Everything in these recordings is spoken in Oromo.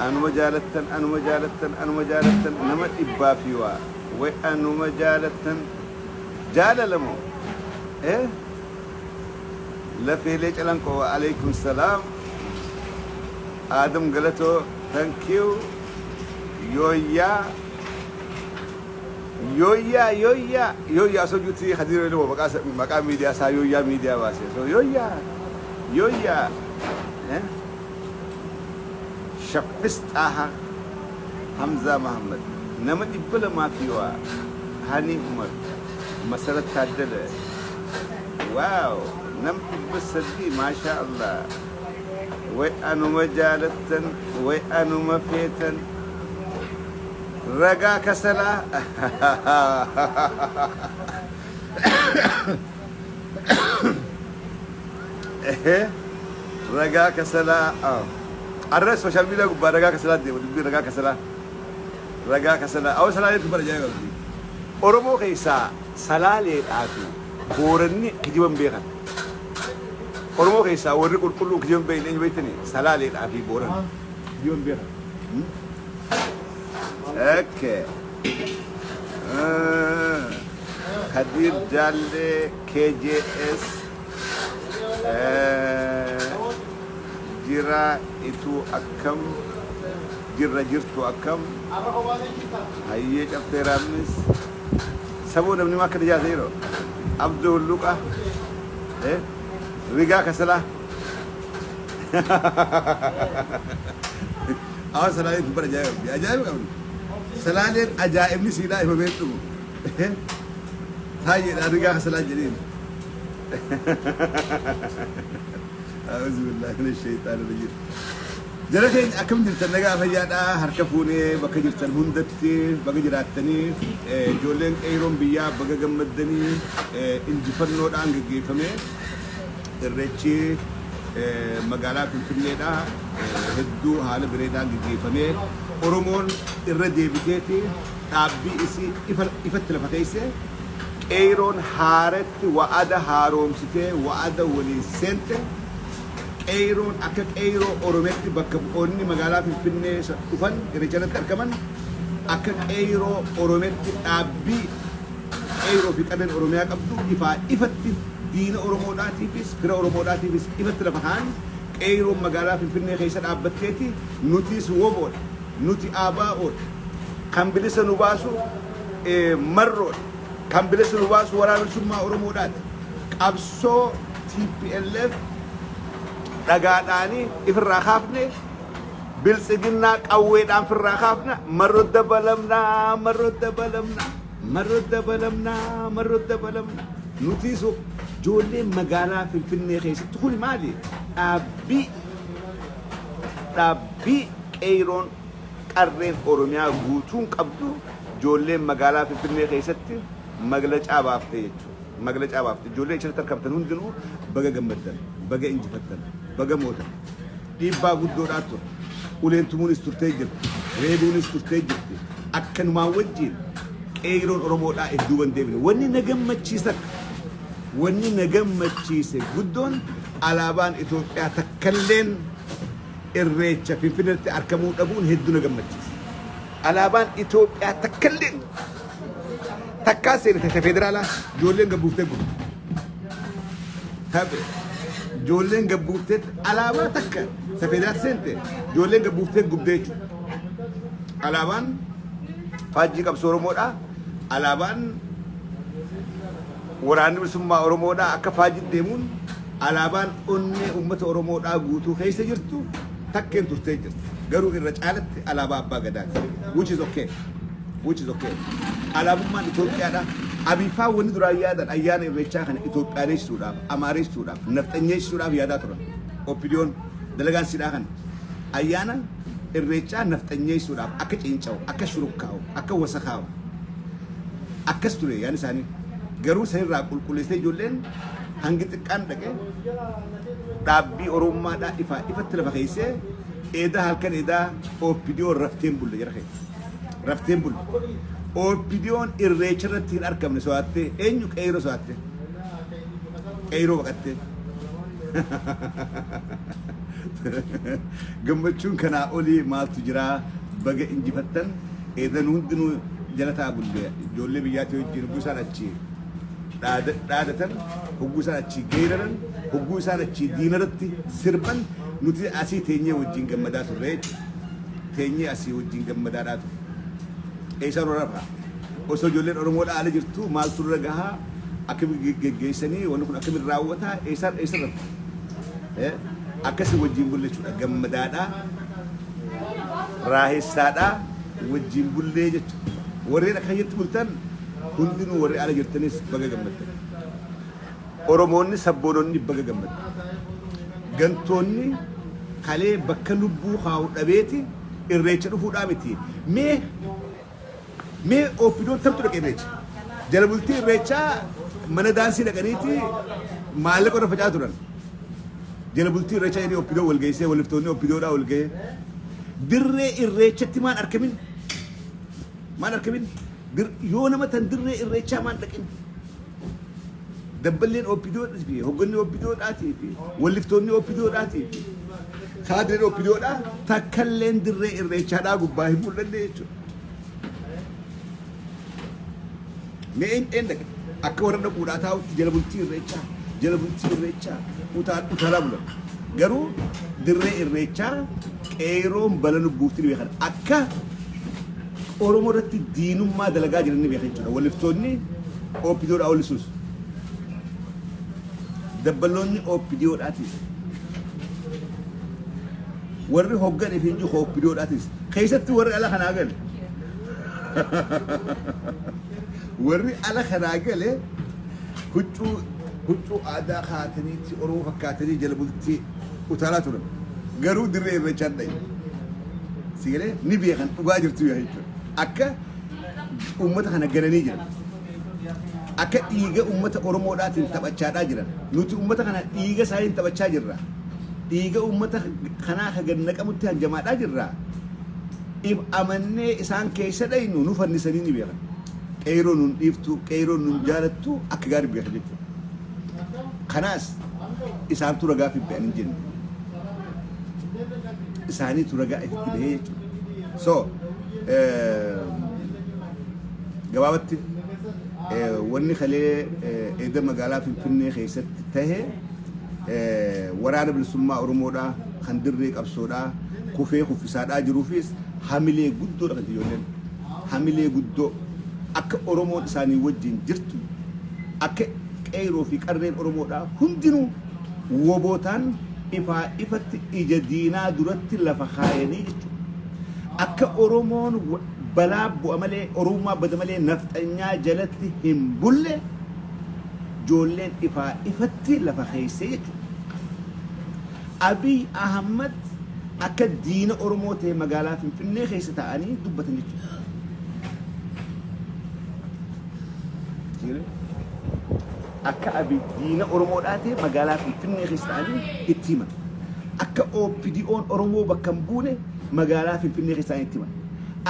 أنو مجالة نما إبا فيوا وأنو مجالة جال لمو إيه لا في ليش ألانكو عليكم السلام آدم قالتو thank you يويا سوجتي خدير له مقام ميديا سا يويا ميديا باسه سو يويا شفست حمزة محمد نما دبل ما فيوا هاني عمر مسألة تعدل واو نم بسدي ما شاء الله وأنو مجالة وأنو مفيتا رجا كسلا رجا كسلا الرئيس سوشيال ميديا قبّا رجا كسلا دي ودي رجا كسلا أو سلا يتبر جاي قبّي أورمو كيسا سلالي آتو بورني كجيبن بيخن أورمو كيسا ورّي كلّو كجيبن بين إنج بيتني سلالي آتي بورن كجيبن بيخن اوكي خدير جالي كي جي اس جرا إتو أكم جرتو أكم هاي جفتيرامس سبو نبني ما كده جازيرو عبد اللوكا رجع كسلا أو سلالة كبر جايب كم سلالة أجائب نسينا إيه بيتو هاي رجع كسلا جديد أعوذ بالله من الشيطان الرجيم جركين أكم جرتن نجا فجأة هركفوني بكجر تنهندتي بكجراتني جولين إيرون بيا بكجم مدني إنجفن نور عنك فمي الرجي مقالة في الفنيدة هدو حال بريدة عنك فمي أورمون الردي بكيتي تابي إسي إفتلا فتيسي إيرون هارت وعدا هاروم سته وعدا ولي سنت إيرون أكك إيرو أورومتي بكبوني مقالة في الفنية تفن رجالة تركمن أكك إيرو أورومتي أبي إيرو في كذا أوروميا كبدو إفتي دين أوروموداتي بس كرا أوروموداتي بس إفتلا فهان إيرو مقالة في الفنية خيسان أبتكتي نوتيس ووبول نوتي آباء كم بلس نباسو مرّون كم بلس نباس ورا نسمع أورمودات أبسو TPLF رجعاني إفرّا خافني بلسجنا قويت عن فرّا خافنا مرّد بلمنا نتيسو جولي مقالة في الفنية خيس تقول مالي أبي إيرون قرن أورميا غوتون قبضو جولي مقالة في الفنية خيستي مغلق عبافتي جولي شرطر كابتن هندنو بغا جمدن بغا انجفتن بغا موتن إيبا قدوراتو ولين تمون استرتيجر ريبون استرتيجر أكن ما وجين إيرون أورمودا إدوبان ديبني وني نجم متشيسك قدون علابان إثيوبيا تكلن الريتشا في فنرتي أركمون أبون هدو نجم متشيس علابان إثيوبيا تكلن تكاسر فيدرالا جولين قبوفتة قبوت هذا جولين قبوفتة علابان تكا سفيدرال سنتة جولين قبوفتة قبديش علابان فاجي كبسورو مودا علابان وراني بسمة أورومودا أكا فاجي ديمون علابان أني أمة أورومودا قوتو خيسة جرتو تكين تستيجر قروا الرجالة علابا أبا قدان which is okay علابا إثيوبيا دا أبي فا وندرا يادا أيان الرجال خان إثيوبيا ريش سوداب أماريش سوداب نفتنيش سوداب يادا ترى أوبيديون دلغان سيداخن أيانا الرجال نفتنيش سوداب أكا تينشاو أكا شروكاو أكا وسخاو أكا ستوري يعني ساني قروا سيرا كل جولين هنجت كان دكه دابي أوروما دا إفا تلفخيسه إذا هالكن إذا أوبيديون رفتين بول جرخي رفتين بول أوبيديون الريتشرتين أركم نسواته إنيوك إيرو سواته إيرو وقته gammachuun kanaa olii maaltu jira baga injifattan eedan hundinuu jalataa bulle ijoollee biyyaatti wajjin hogguu isaan achi dhaadatan hogguu isaan achi geeraran hogguu isaan achi diinarratti sirban nuti asii teenyee wajjin gammadaa turre teenyee asii wajjin gammadaadhaa turre eesaan rafa osoo ijoolleen Oromoo dhaala jirtu maaltu irra gahaa akkamiin geggeessanii wanni kun akkamiin raawwataa eesaan rafa akkasii wajjin bulle jechuudha gammadaadhaa raahessaadhaa wajjin bullee jechuudha warreen akka jettu bultan hundinuu warri ala jirtanis baga gammaddan Oromoonni sabboononni baga gammaddan gantoonni kalee bakka lubbuu haa'u dhabeeti irreecha dhufuudhaa miti mee oppidoon tamtu dhaqe irreecha jala bultii irreechaa mana daansii dhaqaniiti maallaqa irra facaa turan jala bultii irreechaa jedhee oppidoo wal geessee waliftoonni oppidoodhaa wal ga'ee dirree irreechatti maan arkamin yoo nama tan dirree irreechaa maan dhaqin dabballeen oppidoodhaa fi hogganni oppidoodhaatii fi waliftoonni oppidoodhaatii fi kaadireen oppidoodhaa takkalleen dirree irreechaadhaa gubbaa hin mul'anne jechuudha. Mee een dhaqe akka warra dhaquudhaa taa'utti jala bultii irreechaa utaalaa bulan garuu dirree irreechaa qeeroon bala lubbuufti ni beekan akka Oromoo irratti diinummaa dalagaa jiran ni beekan jechuudha waliftoonni oppidoodhaa olisuus dabballoonni oppidoodhaatis warri hoggan fi inji oppidoodhaatis keessatti warri ala kanaa gale warri ala kanaa gale huccuu aadaa kaataniitti Oromoo fakkaatanii jala bultii utaalaa turan garuu dirree irreechaan dhaye sigalee ni beekan dhugaa jirtu yaa jechuudha akka uummata kana gananii jiran akka dhiiga uummata Oromoodhaatiin taphachaadhaa jiran nuti uummata kana dhiiga isaaniin taphachaa jirra dhiiga uummata kanaa ka gannaqamutti hanjamaadhaa jirra if amannee isaan keessa dhaynu nu fannisanii ni beekan qeeroo nun dhiiftu qeeroo nun jaalattu akka gaarii beekan jechuudha kanaas isaantu ragaa fi be'an hin jenne isaaniitu ragaa itti bahee jechuudha so gabaabatti wanni kalee eeda magaalaa Finfinnee keessatti tahe waraana bilisummaa Oromoodhaa kan dirree qabsoodhaa kufee kuffisaadhaa jiruufis hamilee guddoodha kan ijoolleen hamilee guddoo akka Oromoon isaanii wajjin jirtu akka qeeroo fi qarreen Oromoodhaa hundinuu wobootaan ifatti ija diinaa duratti lafa kaayanii jechuudha akka Oromoon balaa bu'a malee Oromummaa bada malee nafxanyaa jalatti hin bulle ijoolleen ifatti lafa keessee jechuudha Abiy Ahmad akka diina Oromoo ta'e magaalaa Finfinnee keessa ta'anii dubbatan jechuudha akka Abiy diina Oromoodhaa ta'e magaalaa Finfinnee keessa ta'anii itti himan akka OPDO'n Oromoo bakka hin buune magaalaa Finfinnee keessa ta'anii itti himan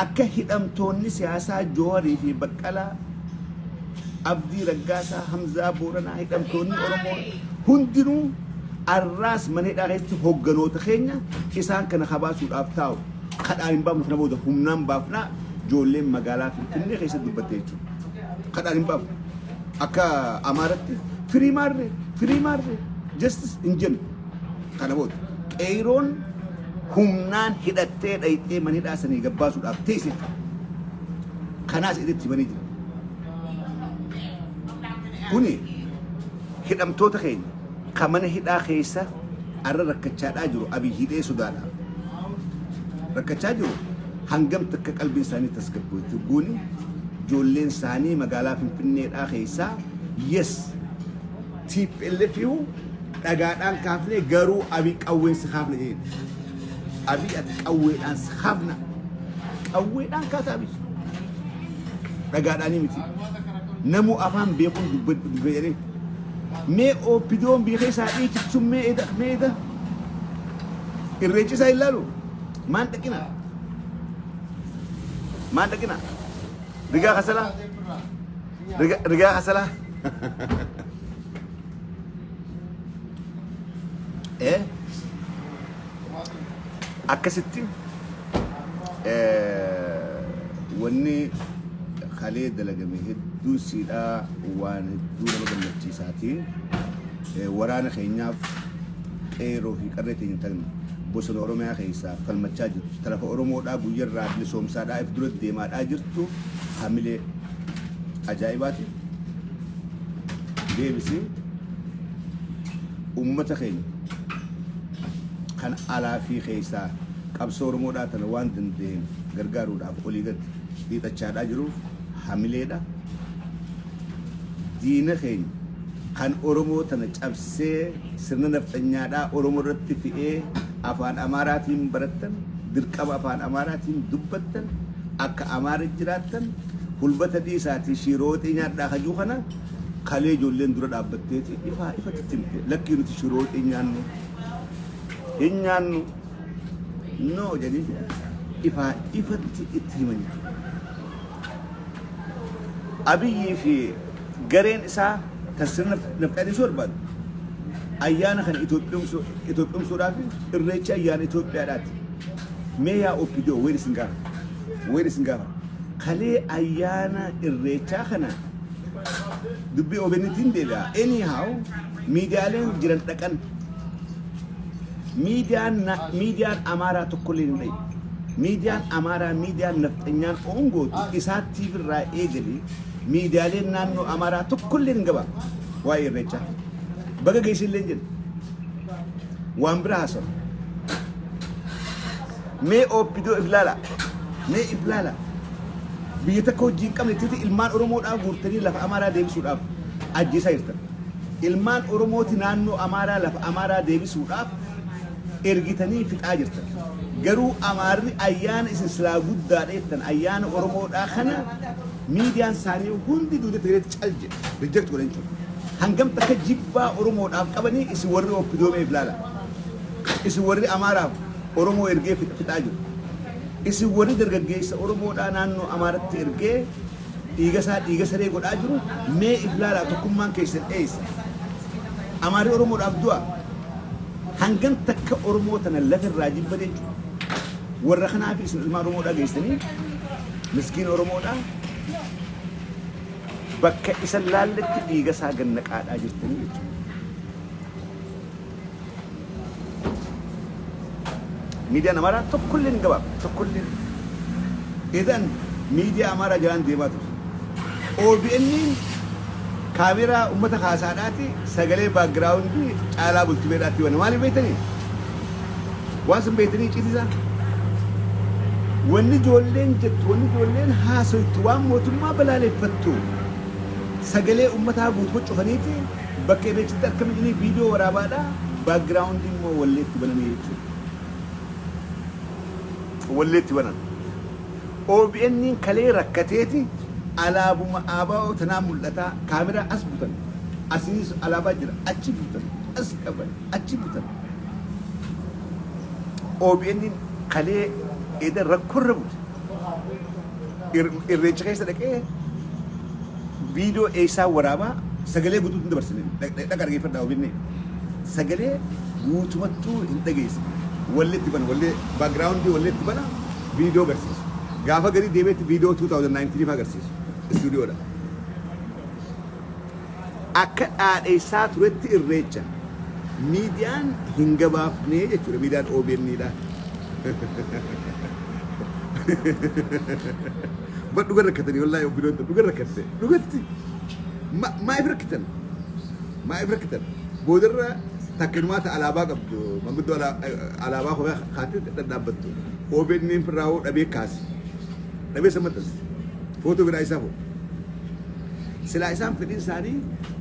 akka hidhamtoonni siyaasaa Jooharii fi Baqqalaa Abdii Raggaasaa Hamzaa Booranaa hidhamtoonni Oromoo hundinuu arraas mana hidhaa keessatti hogganoota keenya isaan kana kabaasuudhaaf taa'u kadhaan hin baafnu kana booda humnaan baafnaa ijoolleen magaalaa Finfinnee keessatti dubbatte jechuudha kadhaan hin baafnu akka Amaaratti firii maarree justice hin jennu kana booda qeeroon humnaan hidhattee dhayxee mana hidhaa sanii gabbaasuudhaaf teesse kanaas itti himanii jira kuni hidhamtoota keenya ka mana hidhaa keessa arra rakkachaadhaa jiru Abiy hidhee Sudaadhaa rakkachaa jiru hangam takka qalbiin isaanii tasgabbooti guuni ijoolleen isaanii magaalaa Finfinneedhaa keessaa yes TPLF dhagaadhaan kaafne garuu Abiy qawweensi kaafne jedhe Abiy ati qawweedhaan kaafna qawweedhaan kaasa Abiy dhagaadhaanii miti namu afaan beekuun dubbate jedhee mee OPDO'n biikee isaa dhiichichuun meeda irreechi isaa ilaalu maan dhaqina rigaa kasalaa akkasitti wanni khalee dalagame hedduu siidhaa waan hedduu nama gammachiisaatiin waraana keenyaaf qeeroo fi qarree keenya ta'an bosona Oromiyaa keessaa falmachaa jirtu tarafa Oromoodhaa guyyarraa bilisoomsaadhaa if dura deemaadhaa jirtu hamilee ajaa'ibaati deebisee ummata keenya kan alaa fi keessaa qabsoo Oromoodhaa tana waan danda'een gargaaruudhaaf olii gadi dhiitachaadhaa jiruuf hamileedha diina keenya kan Oromoo tana cabsee sirna nafxanyaadhaa Oromoo irratti fi'ee afaan Amaaraatiin barattan dirqama afaan Amaaraatiin dubbattan akka Amaara jiraattan hulbata dhiisaatii shirooxii nyaadhaa hajuu kana kalee ijoolleen dura dhaabbatteeti ifatti timte lakkii nuti shirooxii nyaannu hin nyaannu no jedhanii ifatti itti himanii Abiyyi fi gareen isaa tasirna nafxanii barbaadu ayyaana kan Itoophiyaadhaaf irreecha ayyaana Itoophiyaadhaati mee yaa oppidoo wayni isin gaafa kalee ayyaana irreechaa kana dubbii OBN'tiin deebi'a anyhow miidiyaaleen jiran dhaqan miidiyaan Amaaraa tokkollee hin dhayi miidiyaan Amaaraa miidiyaan nafxanyaan ongootu isaatiif irraa eegalee miidiyaaleen naannoo Amaaraa tokkollee hin gaba waa'ee irreechaa baga geessillee jedhu waan biraa haasa'u mee oppidoo iflaala biyya takka hojii hin qabne titi ilmaan Oromoodhaa guurtanii lafa Amaaraa deebisuudhaaf ajjeesaa jirtan ilmaan Oromooti naannoo Amaaraa lafa Amaaraa deebisuudhaaf ergitanii fixaa jirtan garuu Amaarri ayyaana isin silaa guddaadha jettan ayyaana Oromoodhaa kana miidiyaan isaanii hundi duuda Tigireetti calje reject godhan jiru hangam takka jibbaa Oromoodhaaf qabanii isin warri oppidoomee iflaala isin warri Amaaraaf Oromoo ergee fixaa jiru isin warri dargaggeessa Oromoodhaa naannoo Amaaratti ergee dhiiga saree godhaa jiru mee iflaala tokkummaan keessan eessa Amaarri Oromoodhaaf du'a hangam takka Oromoo tana lafarraa jibba jechuudha warra kanaaf isin ilmaan Oromoodhaa geessanii miskiin Oromoodhaa bakka isa laalletti dhiiga isaa gannaqaadhaa jirtanii jechuudha. Miidiyaan Amaaraa tokkollee hin gabaabne tokkollee. Idan miidiyaa Amaaraa jalaan deemaa ture. OBN kaameraa uummata haasaadhaati sagalee baakgiraawundii caalaa bultimeedhaatti wana maaliif beektanii? Waan sun beektanii citisaa? Wanni ijoolleen jettu wanni ijoolleen haasoytu waan mootummaa balaaleffattu sagalee uummataa guutuu cufaniiti bakka irreechitti argamanii viidiyoo waraabaadhaa baakgiraawundii immoo walleetti banamee jechuudha. Walleetti banan. OBN kalee rakkateeti alaabuma ABO tanaa mul'ataa kaameraa as butan asinis alaabaa jira achi butan as qaban achi butan. OBN kalee eda rakkorra bute irreecha keessa dhaqee viidiyoo eessaa waraabaa sagalee guutuutti dabarsanii dhaqa dhageeffadhaa OBN sagalee guutumattuu hin dhageesse walleetti bana wallee baakgiraawundii walleetti bana viidiyoo agarsiisu gaafa gadi deebiitti viidiyoo 2019 agarsiisu istuudiyoodha akka dhaadheessaa turetti irreecha miidiyaan hin gabaafnee jechuudha miidiyaan OBN'dha. But duga rakkatanii wallahi OBN duga rakkatte dugatti maaf rakkitan boodarra takkinumaata alaabaa qabdu manguddoo alaabaa kophaa kaatee dhadhaabbattu OBN firraawoo dhabee kaasi dhabee sammatas footoo biraa isaa foo silaa isaan fedhiin isaanii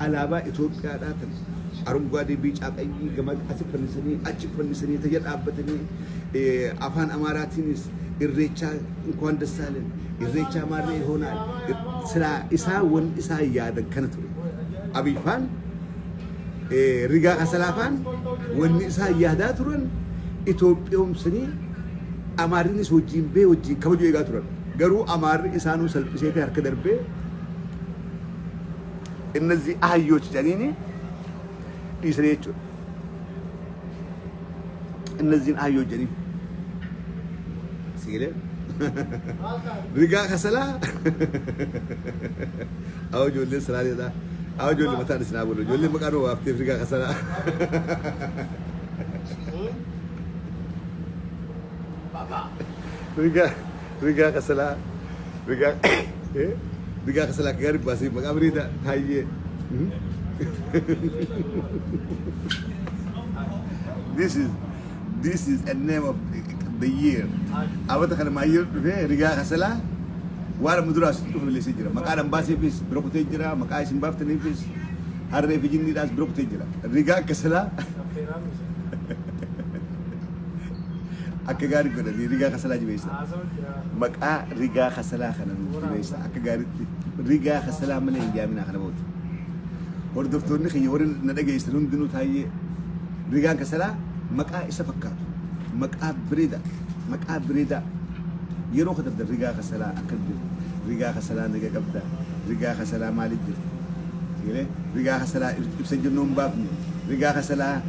alaabaa Itoophiyaadhaa tan arungaadee biicaa qayyii gama asi fannisanii achi fannisanii tajaa dhaabbatanii afaan Amaaraatiinis irreecha እንኳን ደስ አለን irreecha Amaarree ይሆናል silaa isaa wan isaa yaadan kana ture Abiifaan rigaa kasalaafaan wanni isaa yaadaa turan Itoophiyoomsanii Amaarrinis wajjin bee wajjin kabajuu eegaa turan garuu Amaarri isaanuu salphiseeti harka darbee እነዚህ አህዮች ጃኒኒ ዲስሬቹ እነዚህን አህዮች ጃኒ سيله رجع خسلا أو جولي سلالي ده أو جولي متى نسنا بقوله جولي مكانه وقتي رجع خسلا رجع خسلا رجع خسلا كغير باسي مكابري ده هاي this is a name of the year. Apa tu kalau mayur tu riga kasala, wala mudras tu boleh sejira. Maka ada basi pis berapa sejira, maka isim baf tu nipis, hari pijin ni das berapa sejira. Riga kasala. Akagari ko na riga kasala je bisa. Maka riga kasala kana bisa. Akagari riga kasala mana yang dia mina kana bot. Or doktor ni kaya orang nada gaya istilun dinu thaye riga kasala. Maka isa fakkat maka brida yero khadab da riga khasala akal riga khasala naga qabda riga khasala malid gile riga khasala ibsajun num babni riga khasala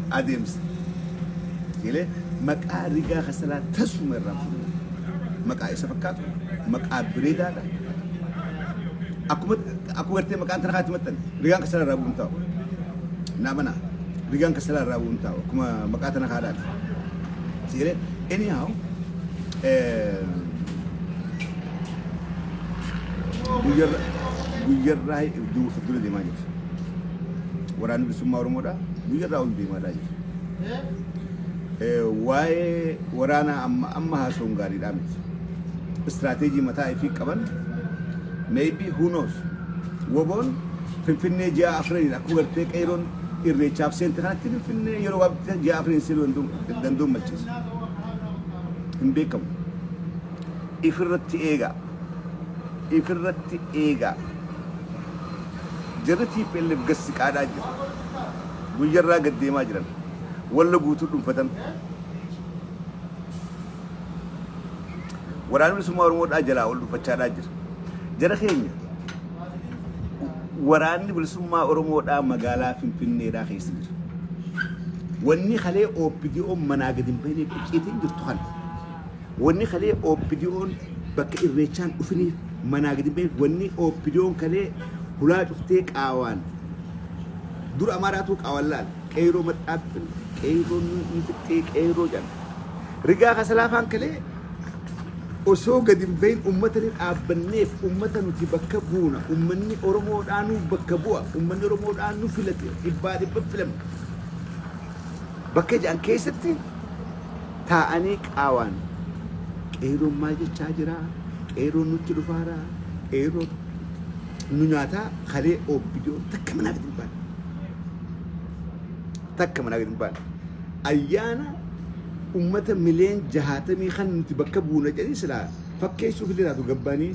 adams gile maka riga khasala tasmir rab maka isa fakkat maka brida aku ngerti maka antara khatimat riga khasala rabun taw na mana rigan kasala rabun taw kuma makata na kadat sige anyhow guyar rai du di manit waran bisuma ormoda guyar raul di madai wae warana amma ha songari damit strategy mata ifi kaban maybe who knows wobon finfinne ja afrin aku garte kairon irrechaaf seente kanatti finfinne yeroo wabta ja afrin silu dandum malchis hin beekamu ifirratti eega jarati pelef gassi qaadaa jira guyyarraa gaddeemaa jiran walla guutuu dhunfatan waraanni bilisummaa oromoodhaa jalaa ol dhunfachaadhaa jira jara keenya waraanni bilisummaa oromoodhaa magaalaa finfinneedhaa keessa jira wanni kalee OPDO manaa gadi hin bahinee qixiitiin jirtu kana wanni kalee OPDO'n bakka irreechaan dhufiniif manaa gadi hin bahineef wanni OPDO'n kalee hulaa cuftee qaawaan dur amaaraatu qaawaan laal qeyroo maxxaaffin qeyroo nitiqqee qeyroo jedhan rigaa kasalaafaan kalee osoo gadi hin bahin ummata ni dhaabbanneef ummata nuti bakka buuna ummanni oromoodhaan nu bakka bu'a ummanni oromoodhaan nu filate dhibbaa dhibba filame bakka jedhan keessatti taa'anii qaawaan qeeroon maal jechaa jira qeeroon nutti dhufaara qeeroon nu nyaataa kalee OPDO takka manaa gadi hin baane takka manaa gadi hin baane ayyaana ummata mileen jahatamii kan nuti bakka buuna jedhanii silaa fakkeessuuf illee laatu gabbaanii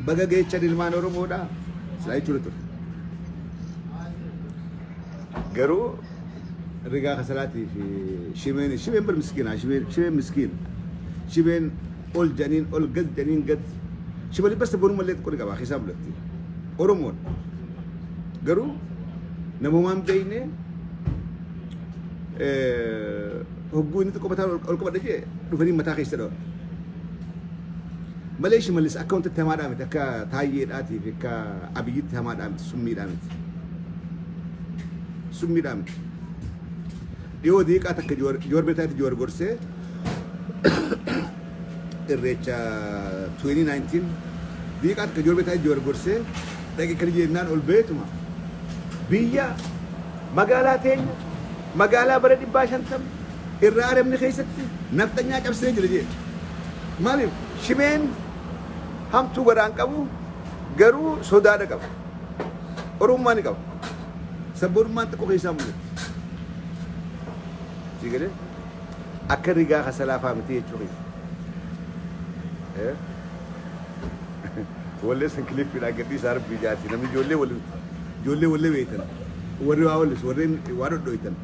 baga geechan ilmaan oromoodha silaa jechuudha ture garuu rigaa kasalaatii fi shimeen bar miskiina shimeen miskiina shimeen ol janiin ol gad janiin gad shimali basta bonuma illee xiqqoo ni qabaa keessaa mul'atti oromoon garuu namumaan beeyne hogguu inni xiqqoo mataa ol qabadha jee dhufanii mataa keessa dhawan malee shimalis akka wantatti hamaadhaa miti akka taayyeedhaatii fi akka abiyyitti hamaadhaa miti summiidhaa miti dhiyoo diiqaa takka joor beetaatti joor gorsee irreecha 2019 diiqaa takka joor beetaatti joor gorsee dhaqee kan jennaan ol beetuma biyya magaalaa teenya magaalaa bara 550 irraa arabni keessatti naftanyaa cabsee jira jee maaliif shimeen hamtuu garaan qabu garuu sodaadha qaba oromummaa ni qaba sabboonummaan xiqqoo keessaa mul'ata sigale akka rigaa kasalaafaa miti jechuu wallee san kilippiidhaa gadii isaa rabbii jaati namni ijoollee wallee beektan warri waa wallis warreen waa dhodhoytan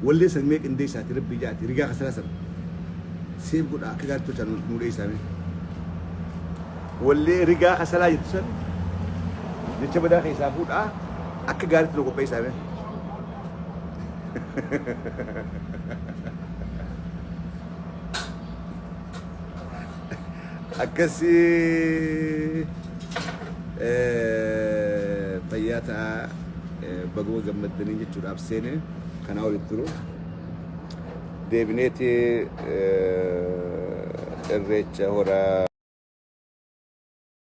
wallee san mee qindee isaati rabbii jaati rigaa kasalaa san seef godha akka gaaritti tolchan nuudhee isaanii wallee rigaa kasalaa jettu san jecha badaa keessaa fuudhaa akka gaaritti nu qophee isaanii أكسي فياتا بقوا جمد دنيا تراب سنة كان أول الدرو ديبنيتي الريتشا هورا